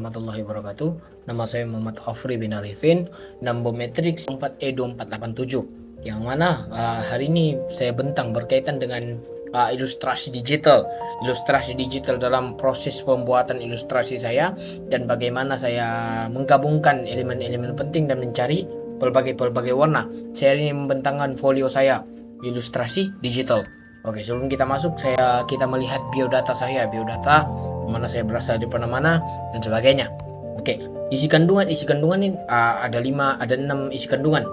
warahmatullahi wabarakatuh. Nama saya Muhammad Afri bin Arifin, number matrix 4E2487. Yang mana hari ini saya bentang berkaitan dengan ilustrasi digital. Ilustrasi digital dalam proses pembuatan ilustrasi saya dan bagaimana saya menggabungkan elemen-elemen penting dan mencari berbagai warna. Saya ini membentangkan folio saya ilustrasi digital. Oke, sebelum kita masuk, kita melihat biodata saya, mana saya berasal dari mana dan sebagainya. Oke, isi kandungan ini ada 6 isi kandungan.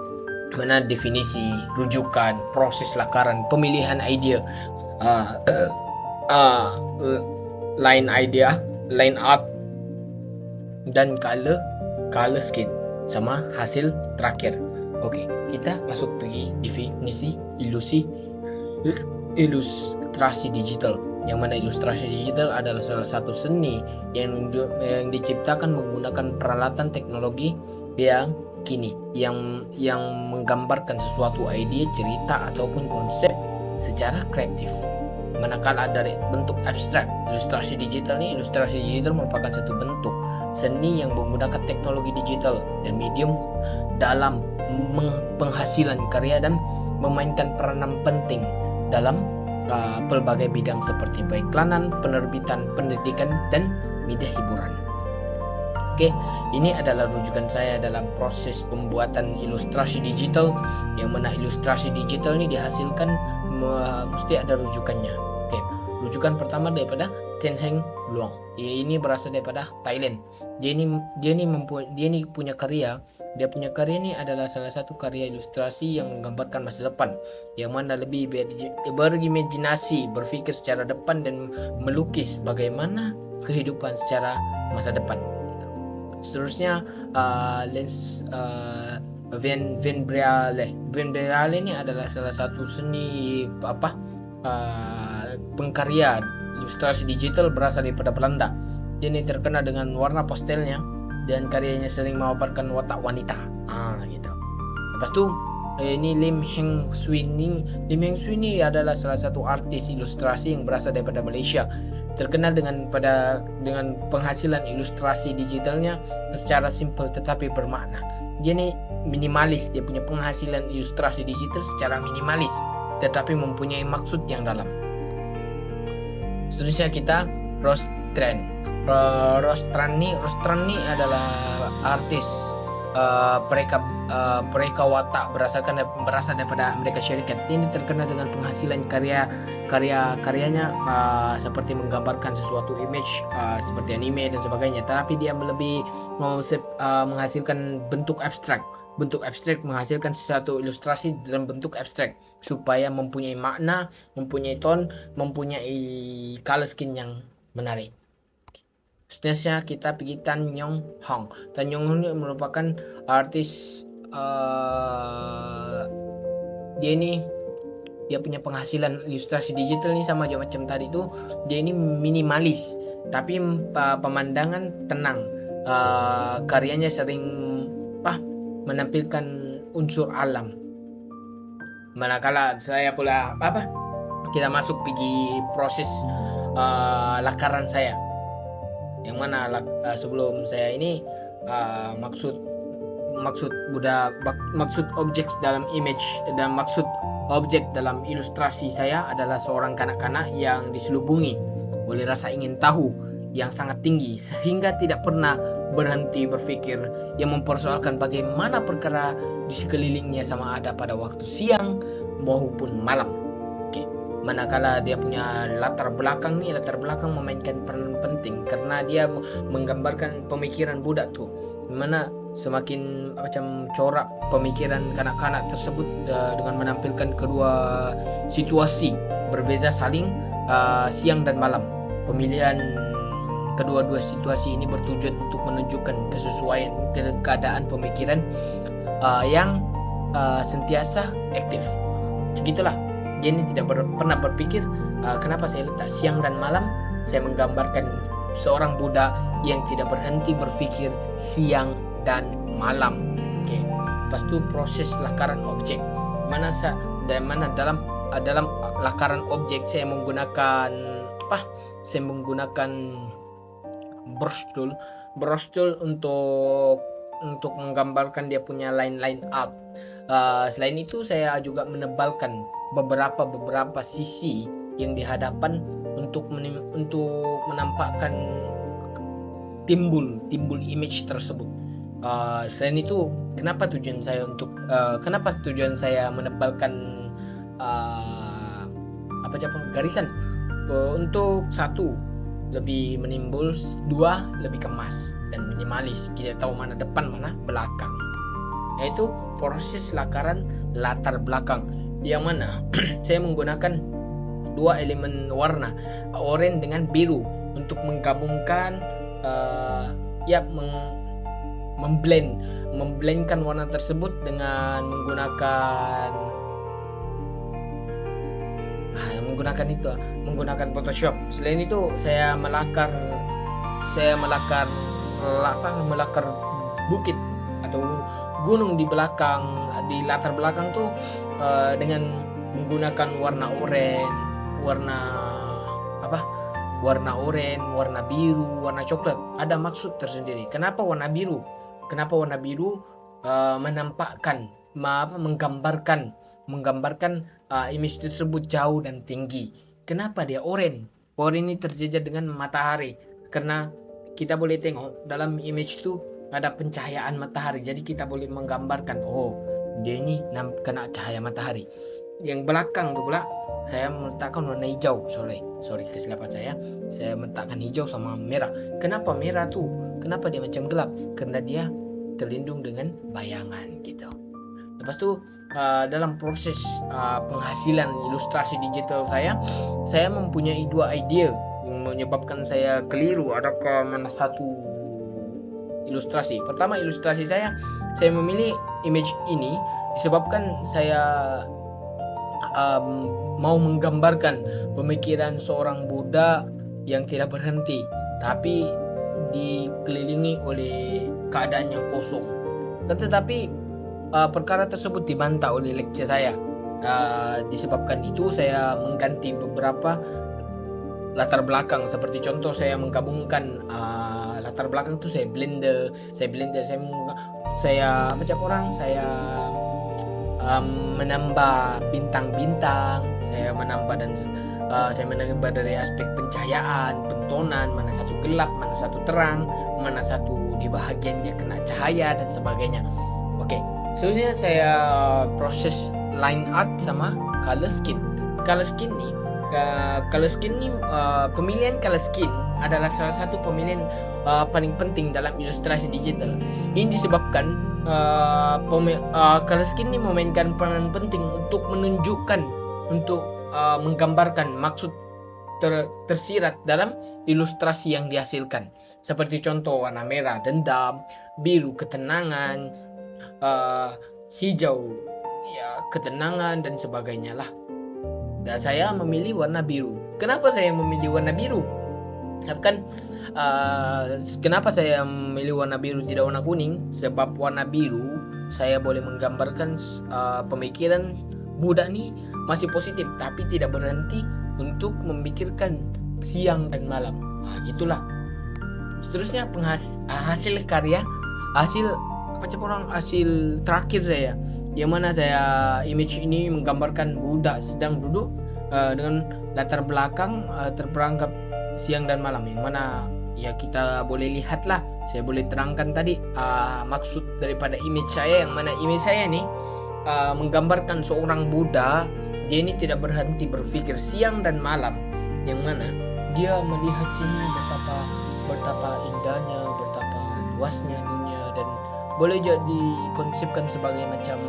Mana definisi, rujukan, proses lakaran, pemilihan ide, line idea, line art, dan color scheme sama hasil terakhir. Oke, kita masuk pergi definisi ilustrasi digital. Yang mana ilustrasi digital adalah salah satu seni yang diciptakan menggunakan peralatan teknologi yang kini yang menggambarkan sesuatu ide, cerita ataupun konsep secara kreatif. Manakala dari bentuk abstrak, ilustrasi digital merupakan satu bentuk seni yang menggunakan teknologi digital dan medium dalam penghasilan karya dan memainkan peranan penting dalam berbagai bidang seperti periklanan, penerbitan, pendidikan, dan media hiburan. Oke, ini adalah rujukan saya dalam proses pembuatan ilustrasi digital, yang mana ilustrasi digital ini dihasilkan mesti ada rujukannya. Oke, rujukan pertama daripada Ten Heng Luang. Ini berasal daripada Thailand. Dia ini punya karya. Dia punya karya ini adalah salah satu karya ilustrasi yang menggambarkan masa depan, yang mana lebih berimajinasi, berpikir secara depan dan melukis bagaimana kehidupan secara masa depan. Seterusnya Van Breale ini adalah salah satu seni pengkarya ilustrasi digital berasal daripada Belanda. Dia ini terkenal dengan warna pastelnya dan karyanya sering memaparkan watak wanita. Gitu. Lepas tu ini Lim Heng Swee ini adalah salah satu artis ilustrasi yang berasal daripada Malaysia. Terkenal dengan penghasilan ilustrasi digitalnya secara simple tetapi bermakna. Dia ini minimalis, dia punya penghasilan ilustrasi digital secara minimalis tetapi mempunyai maksud yang dalam. Seterusnya kita Rostrani adalah artis pereka watak berasal daripada Amerika Syarikat. Ini terkenal dengan penghasilan karyanya seperti menggambarkan sesuatu image seperti anime dan sebagainya. Tapi dia lebih menghasilkan bentuk abstrak. Bentuk abstrak menghasilkan sesuatu ilustrasi dalam bentuk abstrak supaya mempunyai makna, mempunyai tone, mempunyai color scheme yang menarik. Seterusnya kita pergi Tan Yong Hong. Tan Yong Hong ini merupakan artis dia punya penghasilan ilustrasi digital ini sama juga macam tadi itu. Dia ini minimalis tapi pemandangan tenang. Karyanya sering menampilkan unsur alam. Manakala saya pula kita masuk pergi proses lakaran saya, yang mana sebelum saya ini maksud objek dalam image dan maksud objek dalam ilustrasi saya adalah seorang kanak-kanak yang diselubungi oleh rasa ingin tahu yang sangat tinggi sehingga tidak pernah berhenti berpikir, yang mempersoalkan bagaimana perkara di sekelilingnya sama ada pada waktu siang maupun malam. Manakala dia punya latar belakang memainkan peran penting karena dia menggambarkan pemikiran budak tuh, mana semakin macam corak pemikiran kanak-kanak tersebut dengan menampilkan kedua situasi berbeza saling siang dan malam. Pemilihan kedua-dua situasi ini bertujuan untuk menunjukkan kesesuaian keadaan pemikiran yang sentiasa aktif. Begitulah. Dia ini tidak pernah berpikir kenapa saya letak siang dan malam. Saya menggambarkan seorang budak yang tidak berhenti berpikir siang dan malam. Lepas itu proses lakaran objek. Mana dalam lakaran objek saya menggunakan brush tool brush tool untuk menggambarkan dia punya line art. Selain itu saya juga menebalkan beberapa sisi yang di hadapan untuk menampakkan timbul image tersebut. Selain itu, kenapa tujuan saya menebalkan garisan? Untuk satu, lebih menimbul, dua, lebih kemas dan minimalis. Kita tahu mana depan mana belakang, yaitu proses lakaran latar belakang, yang mana saya menggunakan dua elemen warna, oranye dengan biru, untuk menggabungkan memblendkan warna tersebut dengan menggunakan Photoshop. Selain itu saya melakar bukit atau gunung di latar belakang tuh dengan menggunakan warna oranye, warna biru, warna coklat. Ada maksud tersendiri. Kenapa warna biru? Menampakkan, menggambarkan image tersebut jauh dan tinggi. Kenapa dia oranye? Oranye ini terjejar dengan matahari, karena kita boleh tengok dalam image itu ada pencahayaan matahari. Jadi kita boleh menggambarkan, dia ini kena cahaya matahari. Yang belakang tuh pula saya meletakkan warna hijau. Sorry kesilapan saya meletakkan hijau sama merah. Kenapa merah tuh? Kenapa dia macam gelap? Karena dia terlindung dengan bayangan gitu. Lepas itu dalam proses penghasilan ilustrasi digital saya mempunyai dua ide yang menyebabkan saya keliru. Adakah mana satu ilustrasi? Pertama, ilustrasi saya memilih image ini disebabkan saya mau menggambarkan pemikiran seorang Buddha yang tidak berhenti, tapi dikelilingi oleh keadaan yang kosong. Tetapi perkara tersebut dibantah oleh lecture saya. Disebabkan itu saya mengganti beberapa latar belakang. Seperti contoh, saya menggabungkan latar belakang itu saya blender, saya menambah bintang-bintang, saya menambah dari aspek pencahayaan, pentonan, mana satu gelap, mana satu terang, mana satu di bahagiannya kena cahaya dan sebagainya. Oke, seterusnya saya proses line art sama color scheme. Pemilihan color scheme adalah salah satu pemilihan paling penting dalam ilustrasi digital. Ini disebabkan color scheme ini memainkan peranan penting untuk menunjukkan, menggambarkan maksud tersirat dalam ilustrasi yang dihasilkan. Seperti contoh, warna merah dendam, biru ketenangan, hijau ketenangan dan sebagainya lah. Dan saya memilih warna biru. Kenapa saya memilih warna biru? Kenapa saya memilih warna biru tidak warna kuning? Sebab warna biru saya boleh menggambarkan pemikiran Buddha nih masih positif, tapi tidak berhenti untuk memikirkan siang dan malam. Gitulah. Seterusnya hasil terakhir saya, yang mana saya image ini menggambarkan Buddha sedang duduk dengan latar belakang terperangkap siang dan malam, yang mana kita boleh lihatlah. Saya boleh terangkan tadi maksud daripada image saya, yang mana image saya nih menggambarkan seorang Buddha. Dia ini tidak berhenti berpikir siang dan malam, yang mana dia melihat sini betapa indahnya, betapa luasnya dunia, dan boleh jadi konsepkan sebagai macam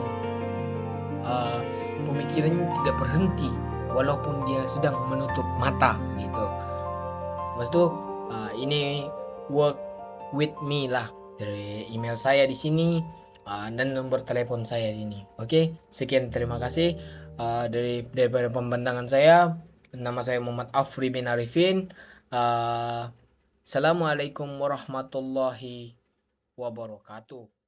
pemikirannya tidak berhenti walaupun dia sedang menutup mata gitu. Lepas itu ini work with me lah, dari email saya di sini dan nomor telepon saya sini. Oke, sekian, terima kasih daripada pembentangan saya. Nama saya Muhammad Afri bin Arifin. Assalamualaikum warahmatullahi wabarakatuh.